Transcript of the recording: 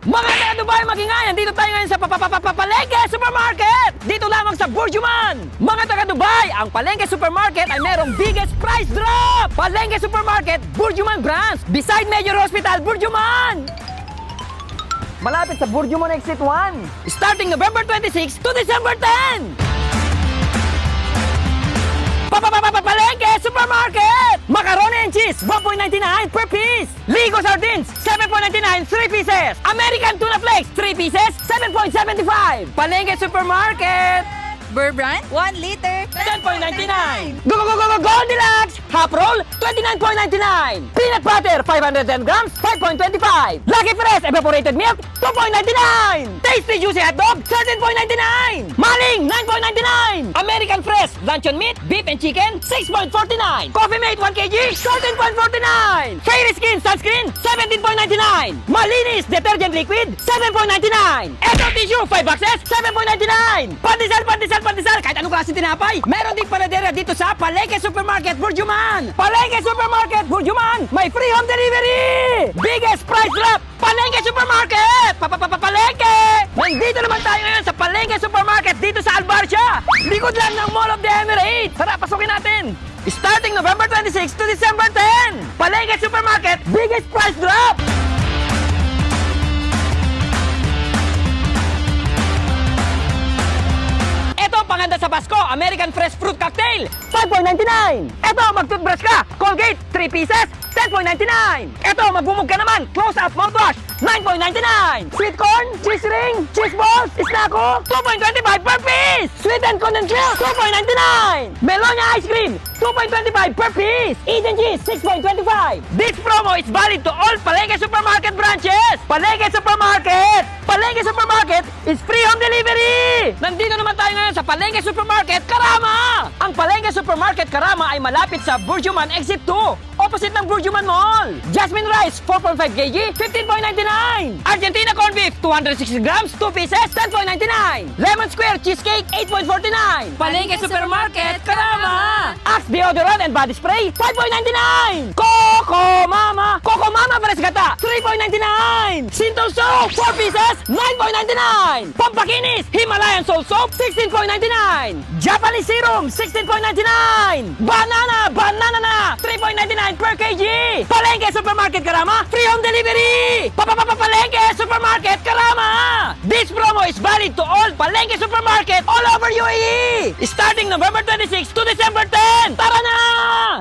Mga taga Dubai, magingayan, dito tayo ngayon sa Palengke Supermarket! Dito lamang sa Burjuman! Mga taga Dubai, ang Palengke Supermarket ay merong biggest price drop! Palengke Supermarket, Burjuman branch, beside Major Hospital, Burjuman! Malapit sa Burjuman Exit 1, starting November 26 to December 10! Palengke Supermarket! Macaroni and cheese, 1.99 per piece. Ligo sardines, 7.99, 3 pieces. American tuna flakes, 3 pieces, 7.75. Palengke Supermarket! Burr Brand, 1 liter, 10.99. Go! Goldilocks! Half roll, 29.99. Peanut butter, 510 grams, 5.25. Lucky Fresh evaporated milk, 2.99. Tasty juicy hot dog, 13.99. Maling, 9.99. American Fresh luncheon meat, beef and chicken, 6.49. Coffee Mate 1 kg, 13.49. Fairy Skin sunscreen, 17.99. Malinis detergent liquid, 7.99. Eto tissue, 5 boxes, 7.99. Pandesal, kahit anong klase tinapay. Meron din panadera dito sa Palengke Supermarket, Burjuman. Palengke Supermarket, Burjuman, may free home delivery. Biggest price drop, Palengke Supermarket. Palengke. Nandito naman tayo ngayon sa Palengke Supermarket dito sa Albarcia. Likod lang ng Mall of the Emirates. Tara, pasukin natin. Starting November 26 to December 10. Palengke Supermarket, biggest price drop. Ito, panganda sa Pasko, American Fresh Fruit Cocktail, 5.99. Ito, mag-toothbrush ka, Colgate, 3 pieces, 10.99. Ito, magbumug ka naman, Close-Up Mouthwash, 9.99. Sweet corn, cheese ring, cheese balls, Snacko, 2.25 per piece. Sweet and condensed milk, 2.99. Melonia ice cream, 2.25 per piece. Eden cheese, 6.25. This promo is valid to all Palengke Supermarket branches. Palengke Supermarket! Palengke Supermarket is free home delivery! Nandito naman tayo ngayon sa Palengke Supermarket, Karama! Ang Palengke Supermarket Karama ay malapit sa Burjuman Exit 2, opposite ng Burjuman Mall. Jasmine rice, 4.5 kg, 15.99. Argentina corned beef, 260 grams, 2 pieces, 10.99. Lemon square cheesecake, 8.49. Palengke Supermarket, Karama! Axe deodorant and body spray, 5.99. Coco Mama Fresh Gata, 3.99. Sinto soap, 4 pieces, 9.99. Pampakinis, Himalayan Salt Soap, 16.99. Japanese Serum, 16.99. Banana na, 3.99 per kg. Palengke Supermarket Karama, free home delivery. Palengke Supermarket Karama. This promo is valid to all Palengke Supermarket all over UAE. Starting November 26 to December 10. Tara na!